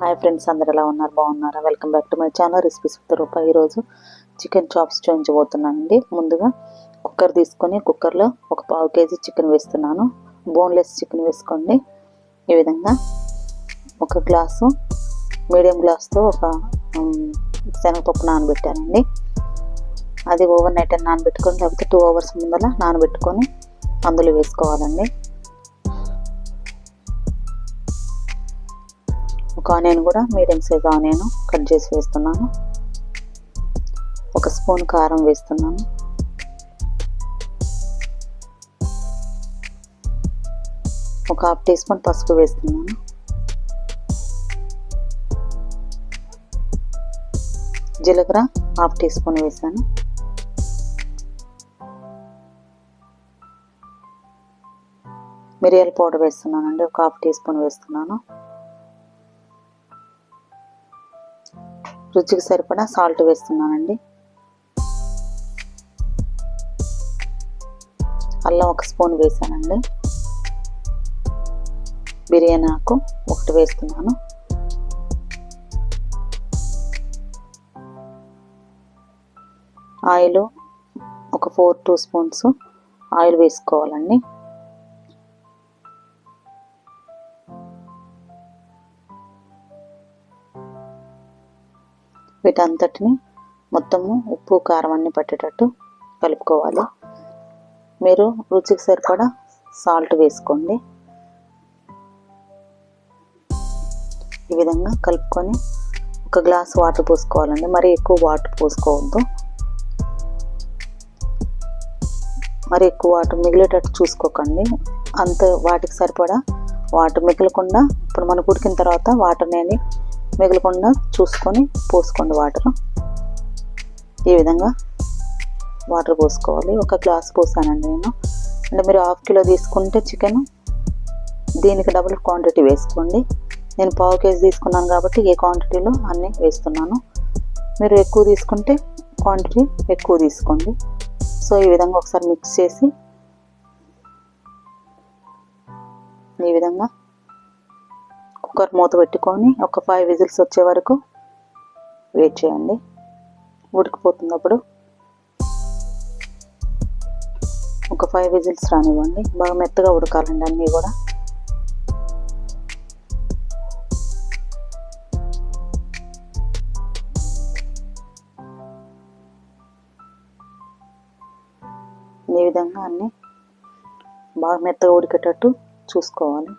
Hi friends, అందరు ఎలా ఉన్నారు? బాగున్నారా? Welcome back to my channel recipes with Rupa. ఈరోజు చికెన్ చాప్స్ చూపించబోతున్నానండి. ముందుగా కుక్కర్ తీసుకొని కుక్కర్లో ఒక పావు కేజీ చికెన్ వేస్తున్నాను. బోన్లెస్ చికెన్ వేసుకోండి. ఈ విధంగా ఒక గ్లాసు మీడియం గ్లాస్తో ఒక శనగపప్పు నానబెట్టానండి. అది ఓవర్ నైట్ అని నానబెట్టుకొని, లేకపోతే 2 hours ముందర నానబెట్టుకొని అందులో వేసుకోవాలండి. ఒక ఆనియన్ కూడా మీడియం సైజ్ ఆనియన్ కట్ చేసి వేస్తున్నాను. ఒక స్పూన్ కారం వేస్తున్నాను. ఒక 1/2 టీ స్పూన్ పసుపు వేస్తున్నాను. జీలకర్ర 1/2 టీ స్పూన్ వేసాను. మిరియాల పౌడర్ వేస్తున్నానండి, ఒక 1/2 టీ స్పూన్ వేస్తున్నాను. రుచికి సరిపడా సాల్ట్ వేస్తున్నానండి. అల్లం 1 స్పూన్ వేసానండి. బిర్యానీ ఆకు 1 వేస్తున్నాను. ఆయిల్ ఒక 2 స్పూన్స్ ఆయిల్ వేసుకోవాలండి. వీటంతటిని మొత్తము ఉప్పు కారం అన్నీ పట్టేటట్టు కలుపుకోవాలి. మీరు రుచికి సరిపడా సాల్ట్ వేసుకోండి. ఈ విధంగా కలుపుకొని ఒక గ్లాస్ వాటర్ పోసుకోవాలండి. మరి ఎక్కువ వాటర్ పోసుకోవద్దు. మరి ఎక్కువ వాటర్ మిగిలేటట్టు చూసుకోకండి. అంత వాటికి సరిపడా వాటర్ మిగలకుండా, ఇప్పుడు మనకు ఉడికిన తర్వాత వాటర్ అనేది మిగలకుండా చూసుకొని పోసుకోండి వాటర్. ఈ విధంగా వాటర్ పోసుకోవాలి. ఒక గ్లాస్ పోసానండి నేను. అంటే మీరు 1/2 కిలో తీసుకుంటే చికెన్, దీనికి డబుల్ క్వాంటిటీ వేసుకోండి. నేను పావు కేజీ తీసుకున్నాను కాబట్టి ఏ క్వాంటిటీలో అన్నీ వేస్తున్నాను. మీరు ఎక్కువ తీసుకుంటే క్వాంటిటీ ఎక్కువ తీసుకోండి. సో ఈ విధంగా ఒకసారి మిక్స్ చేసి ఈ విధంగా కుక్కర్ మూత పెట్టుకొని ఒక 5 విజిల్స్ వచ్చే వరకు వెయిట్ చేయండి. ఉడికిపోతుంది. అప్పుడు ఒక 5 విజిల్స్ రానివ్వండి. బాగా మెత్తగా ఉడకాలండి అన్నీ కూడా. ఈ విధంగా అన్నీ బాగా మెత్తగా ఉడికేటట్టు చూసుకోవాలి.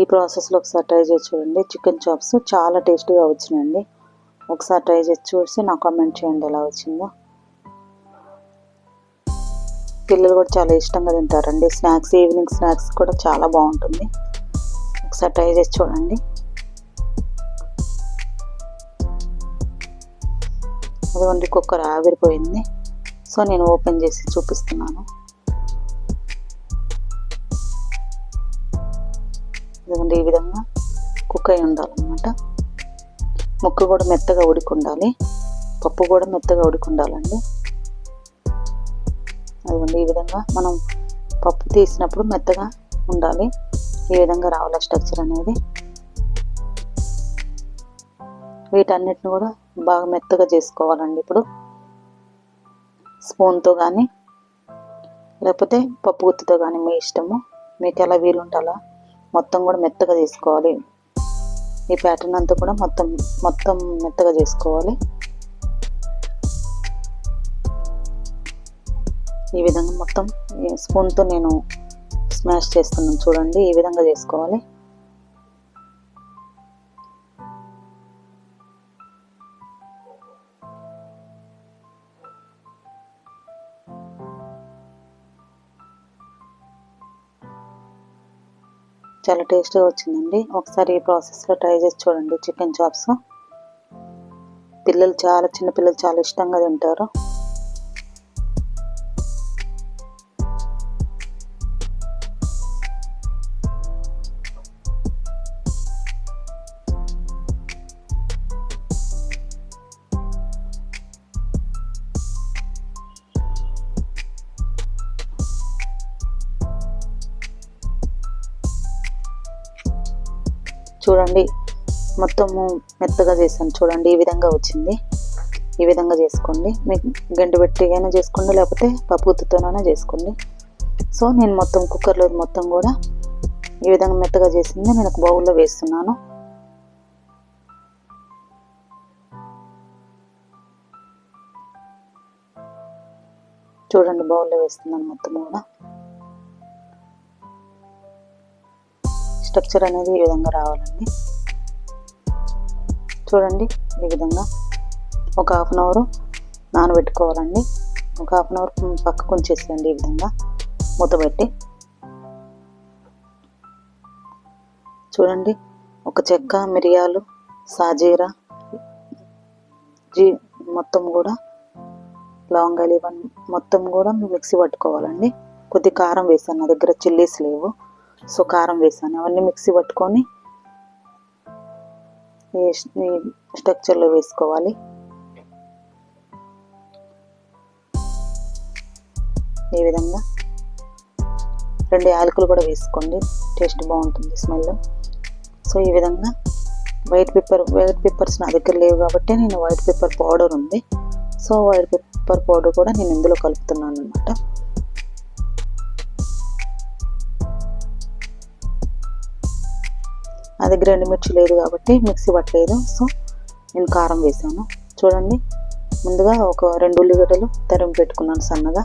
ఈ ప్రాసెస్లో ఒకసారి ట్రై చేసి చూడండి. చికెన్ చాప్స్ చాలా టేస్టీగా వచ్చినాయండి. ఒకసారి ట్రై చేసి చూసి నాకు కామెంట్ చేయండి ఎలా వచ్చిందో. పిల్లలు కూడా చాలా ఇష్టంగా తింటారండి. స్నాక్స్, ఈవినింగ్ స్నాక్స్ కూడా చాలా బాగుంటుంది. ఒకసారి ట్రై చేసి చూడండి. అదిగోండి కుక్కర్ ఆవిరిపోయింది. సో నేను ఓపెన్ చేసి చూపిస్తున్నాను. ఇదిగోండి ఈ విధంగా కుక్ అయి ఉండాలన్నమాట. ముక్క కూడా మెత్తగా ఉడికి ఉండాలి. పప్పు కూడా మెత్తగా ఉడికి ఉండాలండి. అదిగోండి ఈ విధంగా మనం పప్పు తీసినప్పుడు మెత్తగా ఉండాలి. ఈ విధంగా రావాలి స్ట్రక్చర్ అనేది. వీటన్నిటిని కూడా బాగా మెత్తగా చేసుకోవాలండి. ఇప్పుడు స్పూన్తో కానీ లేకపోతే పప్పు గుత్తితో కానీ మీ ఇష్టము, మీకు ఎలా వీలుంటే అలా మొత్తం కూడా మెత్తగా చేసుకోవాలి. ఈ ప్యాటర్న్ అంతా కూడా మొత్తం మెత్తగా చేసుకోవాలి. ఈ విధంగా మొత్తం స్పూన్తో నేను స్మాష్ చేస్తున్నాను చూడండి. ఈ విధంగా చేసుకోవాలి. చాలా టేస్టీగా వచ్చిందండి. ఒకసారి ఈ ప్రాసెస్లో ట్రై చేసి చూడండి. చికెన్ చాప్స్ చిన్న పిల్లలు చాలా ఇష్టంగా తింటారు. చూడండి మొత్తము మెత్తగా చేశాను చూడండి, ఈ విధంగా వచ్చింది. ఈ విధంగా చేసుకోండి. మీకు గంట పెట్టి అయినా చేసుకోండి, లేకపోతే పప్పుతోనైనా చేసుకోండి. సో నేను మొత్తం కుక్కర్లో మొత్తం కూడా ఈ విధంగా మెత్తగా చేసింది నేను ఒక బౌల్లో వేస్తున్నాను. చూడండి బౌల్లో వేస్తున్నాను మొత్తం కూడా. స్ట్రక్చర్ అనేది ఈ విధంగా రావాలండి. చూడండి ఈ విధంగా ఒక హాఫ్ అన్ అవర్ నానబెట్టుకోవాలండి. ఒక హాఫ్ అన్ అవర్ పక్కకు ఉంచేసేయండి ఈ విధంగా మూత పెట్టి. చూడండి ఒక చెక్క, మిరియాలు, సాజీరా, మొత్తం కూడా లవంగాలు ఇవన్నీ మొత్తం కూడా మిక్సీ పట్టుకోవాలండి. కొద్ది కారం వేసాను, నా దగ్గర చిల్లీస్ లేవు, సో కారం వేసాను. అవన్నీ మిక్సీ పట్టుకొని ఈ స్ట్రక్చర్లో వేసుకోవాలి. ఈ విధంగా 2 యాలకులు కూడా వేసుకోండి, టేస్ట్ బాగుంటుంది, స్మెల్. సో ఈ విధంగా వైట్ పెప్పర్స్ నా దగ్గర లేవు కాబట్టి నేను వైట్ పెప్పర్ పౌడర్ ఉంది, సో వైట్ పెప్పర్ పౌడర్ కూడా నేను ఇందులో కలుపుతున్నాను అనమాట. నా దగ్గర ఎండుమిర్చి లేదు కాబట్టి మిక్సీ పట్టలేదు, సో నేను కారం వేసాను. చూడండి ముందుగా ఒక 2 ఉల్లిగడ్డలు తరిమి పెట్టుకున్నాను సన్నగా,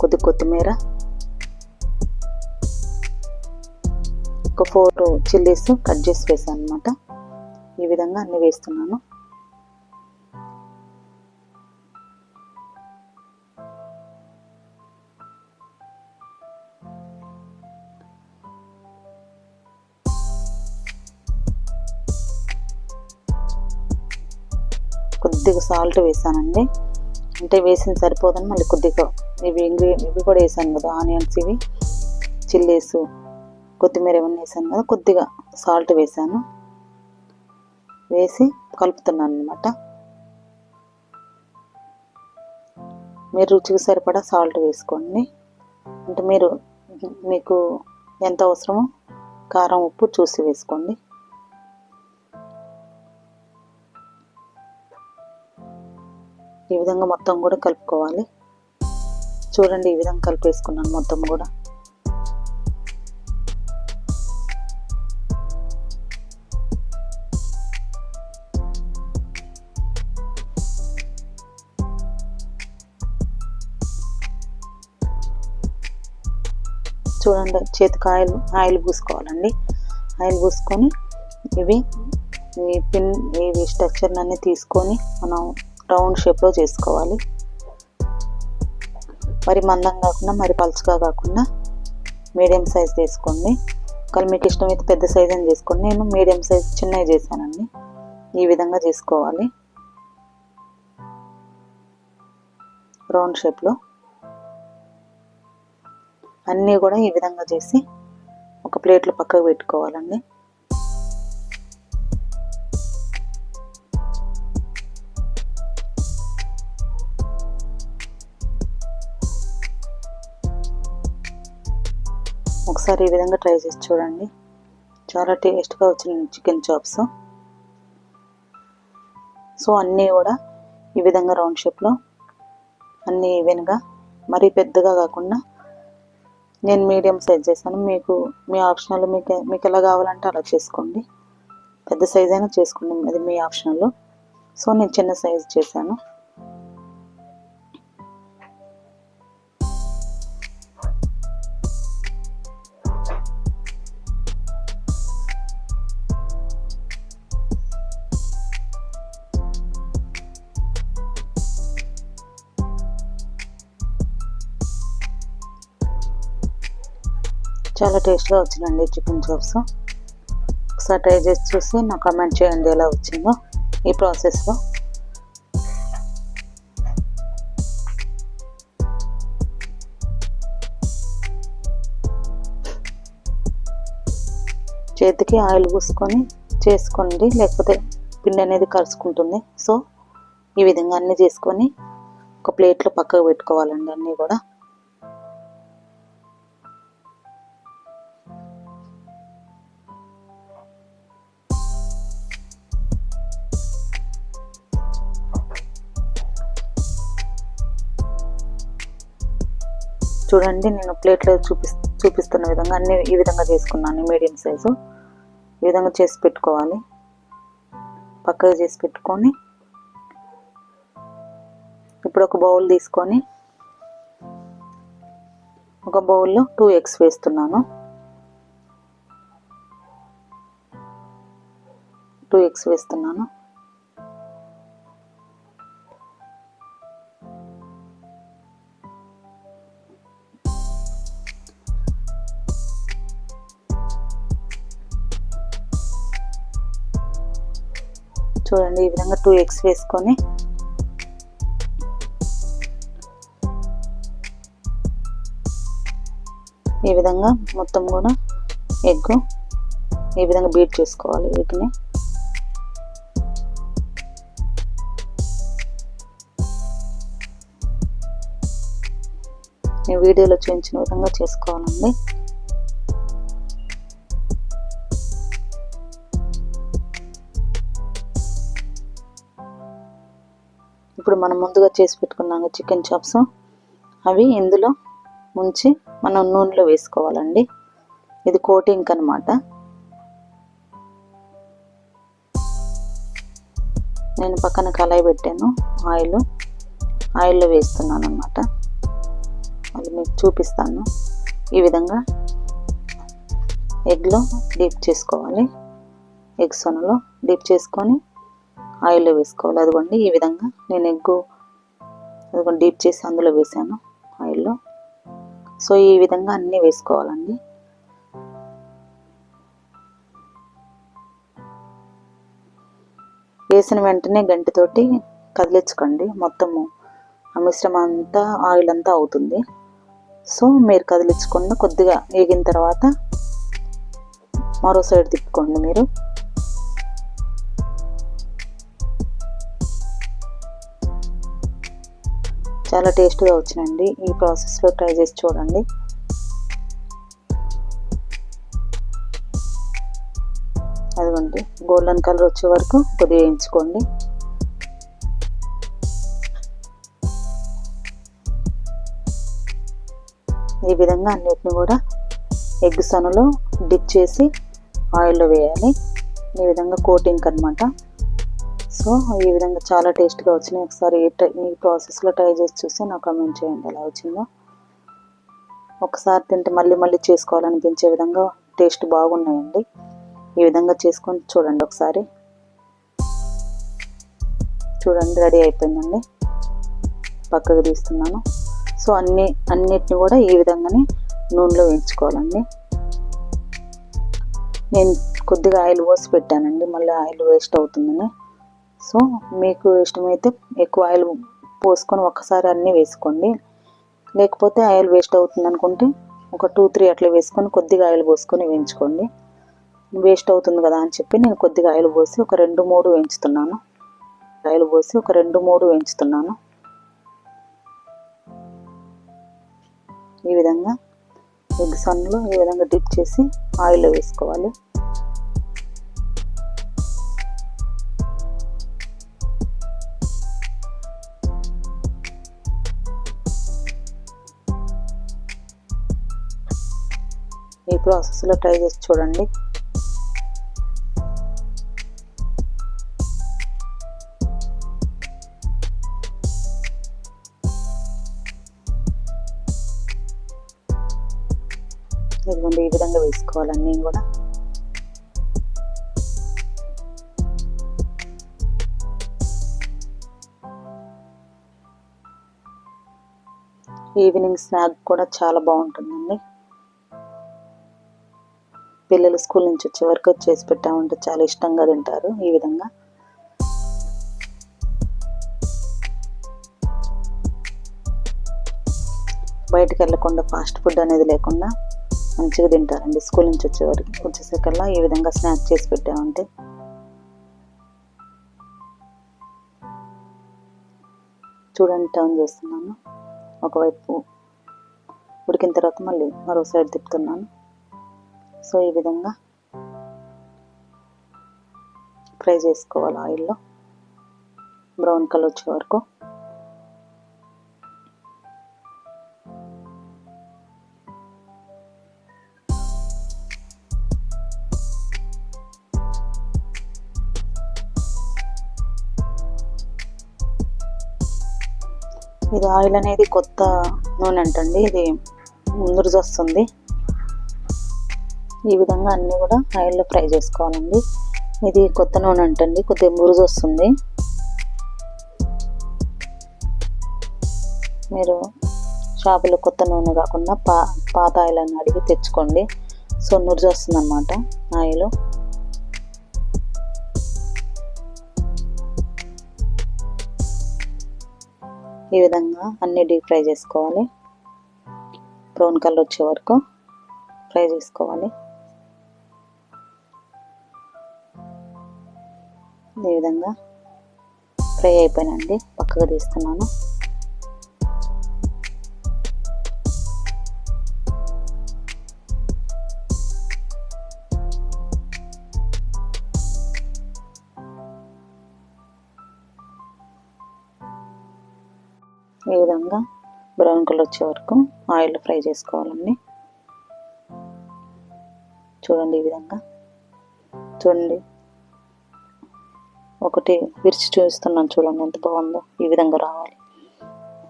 కొద్ది కొత్తిమీర, ఒక 4 చిల్లీస్ కట్ చేసి వేసాను అనమాట. ఈ విధంగా అన్ని వేస్తున్నాను. కొద్దిగా సాల్ట్ వేసానండి, అంటే వేసిన సరిపోదని మళ్ళీ కొద్దిగా ఇవి కూడా వేసాను కదా, ఆనియన్స్, ఇవి చిల్లీస్, కొత్తిమీర ఇవన్నీ వేసాను కదా, కొద్దిగా సాల్ట్ వేసాను. వేసి కలుపుతున్నాను అనమాట. మీరు రుచికి సరిపడా సాల్ట్ వేసుకోండి, అంటే మీకు ఎంత అవసరమో కారం, ఉప్పు చూసి వేసుకోండి. ఈ విధంగా మొత్తం కూడా కలుపుకోవాలి. చూడండి ఈ విధంగా కలిపేసుకున్నాను మొత్తం కూడా. చూడండి చేతికి ఆయిల్ పూసుకోవాలండి. ఆయిల్ పూసుకొని ఇవి స్ట్రక్చర్ అన్నీ తీసుకొని మనం రౌండ్ షేప్లో చేసుకోవాలి. మరి మందం కాకుండా మరి పలుచగా కాకుండా మీడియం సైజ్ తీసుకోండి. ఒకవేళ మీకు ఇష్టమైతే పెద్ద సైజ్ అని చేసుకోండి, నేను మీడియం సైజ్ చిన్నవి చేశానండి. ఈ విధంగా చేసుకోవాలి రౌండ్ షేప్లో. అన్నీ కూడా ఈ విధంగా చేసి ఒక ప్లేట్లో పక్కకు పెట్టుకోవాలండి. ఒకసారి ఈ విధంగా ట్రై చేసి చూడండి, చాలా టేస్ట్గా వచ్చిన చికెన్ చాప్స్. సో అన్నీ కూడా ఈ విధంగా రౌండ్ షేప్లో అన్నీ ఈవెన్గా, మరీ పెద్దగా కాకుండా నేను మీడియం సైజ్ చేశాను. మీ ఆప్షనల్, మీకు ఎలా కావాలంటే అలా చేసుకోండి. పెద్ద సైజ్ అయినా చేసుకోండి, అది మీ ఆప్షనల్. సో నేను చిన్న సైజ్ చేశాను. చాలా టేస్ట్గా వచ్చిందండి చికెన్ చాప్స్. ఒకసారి ట్రై చేసి చూసి నాకు కామెంట్ చేయండి ఎలా వచ్చిందో ఈ ప్రాసెస్లో. చేతికి ఆయిల్ పూసుకొని చేసుకోండి, లేకపోతే పిండి అనేది కలుసుకుంటుంది. సో ఈ విధంగా అన్నీ చేసుకొని ఒక ప్లేట్లో పక్కకు పెట్టుకోవాలండి అన్నీ కూడా. చూడండి, నేను ప్లేట్లో చూపిస్తున్న విధంగా అన్ని ఈ విధంగా చేసుకున్నాను. మీడియం సైజు ఈ విధంగా చేసి పెట్టుకోవాలి. పక్కగా చేసి పెట్టుకొని ఇప్పుడు ఒక బౌల్ తీసుకొని ఒక బౌల్లో 2 ఎగ్స్ వేస్తున్నాను. 2 ఎగ్స్ వేస్తున్నాను. చూడండి, ఈ విధంగా 2 ఎగ్స్ వేసుకొని ఈ విధంగా మొత్తం కూడా ఎగ్ ఈ విధంగా బీట్ చేసుకోవాలి. వీటిని ఈ వీడియోలో చూపించిన విధంగా చేసుకోవాలండి. ఇప్పుడు మనం ముందుగా చేసి పెట్టుకున్నాం చికెన్ చాప్స్, అవి ఇందులో ముంచి మనం నూనెలో వేసుకోవాలండి. ఇది కోటింగ్ అన్నమాట. నేను పక్కన కళాయి పెట్టాను, ఆయిల్లో వేస్తున్నాను అన్నమాట. అది మీకు చూపిస్తాను. ఈ విధంగా ఎగ్లో డీప్ చేసుకోవాలి. ఎగ్ సొనలో డీప్ చేసుకొని ఆయిల్లో వేసుకోవాలి. అదిగోండి, ఈ విధంగా నేను అదిగోండి డీప్ చేసి అందులో వేసాను ఆయిల్లో. సో ఈ విధంగా అన్నీ వేసుకోవాలండి. వేసిన వెంటనే గంటెతోటి కదిలించకండి, మొత్తము ఆ మిశ్రమం అంతా ఆయిల్ అంతా అవుతుంది. సో మీరు కదిలించకుండా కొద్దిగా వేగిన తర్వాత మరో సైడ్ తిప్పుకోండి. మీరు చాలా టేస్ట్గా వచ్చినండి. ఈ ప్రాసెస్లో ట్రై చేసి చూడండి. అదిగోండి, గోల్డెన్ కలర్ వచ్చే వరకు కొద్దిగా వేయించుకోండి. ఈ విధంగా అన్నిటిని కూడా ఎగ్ సొనలో డిప్ చేసి ఆయిల్లో వేయాలి. ఈ విధంగా కోటింగ్ అన్నమాట. సో ఈ విధంగా చాలా టేస్ట్గా వచ్చినాయి. ఒకసారి ఈ ప్రాసెస్లో ట్రై చేసి చూసి నాకు కామెంట్ చేయండి ఎలా వచ్చిందో. ఒకసారి తింటే మళ్ళీ మళ్ళీ చేసుకోవాలనిపించే విధంగా టేస్ట్ బాగున్నాయండి. ఈ విధంగా చేసుకొని చూడండి ఒకసారి. చూడండి, రెడీ అయిపోయిందండి. పక్కకు తీస్తున్నాను. సో అన్నిటిని కూడా ఈ విధంగానే నూనెలో వేయించుకోవాలండి. నేను కొద్దిగా ఆయిల్ పోసి పెట్టానండి, మళ్ళీ ఆయిల్ వేస్ట్ అవుతుందని. సో మీకు ఇష్టమైతే ఎక్కువ ఆయిల్ పోసుకొని ఒక్కసారి అన్నీ వేసుకోండి. లేకపోతే ఆయిల్ వేస్ట్ అవుతుంది అనుకుంటే ఒక 2-3 అట్లా వేసుకొని కొద్దిగా ఆయిల్ పోసుకొని వేయించుకోండి. వేస్ట్ అవుతుంది కదా అని చెప్పి నేను కొద్దిగా ఆయిల్ పోసి ఒక 2-3 వేయించుతున్నాను. ఈ విధంగా ఎగ్ సన్లో ఈ విధంగా డిప్ చేసి ఆయిల్లో వేసుకోవాలి. ఈ ప్రాసెస్లో ట్రై చేసి చూడండి. ఇదిగోండి, ఈ విధంగా వేసుకోవాలన్నీ కూడా. ఈవినింగ్ స్నాక్ కూడా చాలా బాగుంటుందండి. పిల్లలు స్కూల్ నుంచి వచ్చే వరకు చేసి పెట్టామంటే చాలా ఇష్టంగా తింటారు. ఈ విధంగా బయటకు వెళ్ళకుండా ఫాస్ట్ ఫుడ్ అనేది లేకుండా మంచిగా తింటారండి. స్కూల్ నుంచి వచ్చేసరికల్లా ఈ విధంగా స్నాక్ చేసి పెట్టామంటే. చూడండి, టర్న్ చేస్తున్నాను. ఒకవైపు ఉడికిన తర్వాత మళ్ళీ మరో సైడ్ తిప్పుతున్నాను. సో ఈ విధంగా ఫ్రై చేసుకోవాలి ఆయిల్లో బ్రౌన్ కలర్ వచ్చే వరకు. ఇది ఆయిల్ అనేది కొత్త నూనె అంటండి, ఇది నురుజు వస్తుంది. ఈ విధంగా అన్నీ కూడా ఆయిల్లో ఫ్రై చేసుకోవాలండి. ఇది కొత్త నూనె అంటండి, కొద్దిగా మురుజు వస్తుంది. మీరు షాపులో కొత్త నూనె కాకుండా పాత ఆయిల్ అని అడిగి తెచ్చుకోండి. సో నురుజు వస్తుంది అన్నమాట ఆయిల్. ఈ విధంగా అన్నీ డీప్ ఫ్రై చేసుకోవాలి. బ్రౌన్ కలర్ వచ్చే వరకు ఫ్రై చేసుకోవాలి. ఈ విధంగా ఫ్రై అయిపోయినండి, పక్కకు తీస్తున్నాను. ఈ విధంగా బ్రౌన్ కలర్ వచ్చే వరకు ఆయిల్ ఫ్రై చేసుకోవాలండి. చూడండి, ఈ విధంగా చూడండి. ఒకటి విరిచి చూపిస్తున్నాను, చూడండి ఎంత బాగుందో. ఈ విధంగా రావాలి.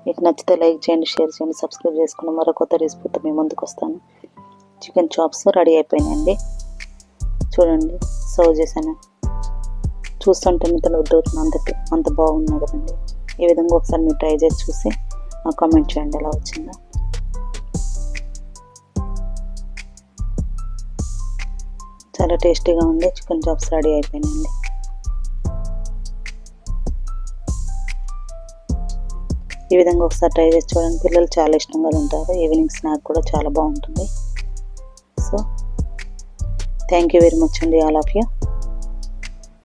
మీకు నచ్చితే లైక్ చేయండి, షేర్ చేయండి, సబ్స్క్రైబ్ చేసుకుని మరో కొత్త రెసిపీతో మీ ముందుకు వస్తాను. చికెన్ చాప్స్ రెడీ అయిపోయినాయండి. చూడండి, సర్వ్ చేశాను. చూస్తుంటే మిగతా వద్దవుతుంది, అంత బాగున్నాయి కదండి. ఈ విధంగా ఒకసారి మీరు ట్రై చేసి చూసి నాకు కామెంట్ చేయండి ఎలా వచ్చిందో. చాలా టేస్టీగా ఉంది. చికెన్ చాప్స్ రెడీ అయిపోయినాయండి. ఈ విధంగా ఒకసారి ట్రై చేసి చూడండి. పిల్లలు చాలా ఇష్టంగా తింటారు. ఈవినింగ్ స్నాక్ కూడా చాలా బాగుంటుంది. So thank you very much అండి, ఆల్ ఆఫ్ యూ.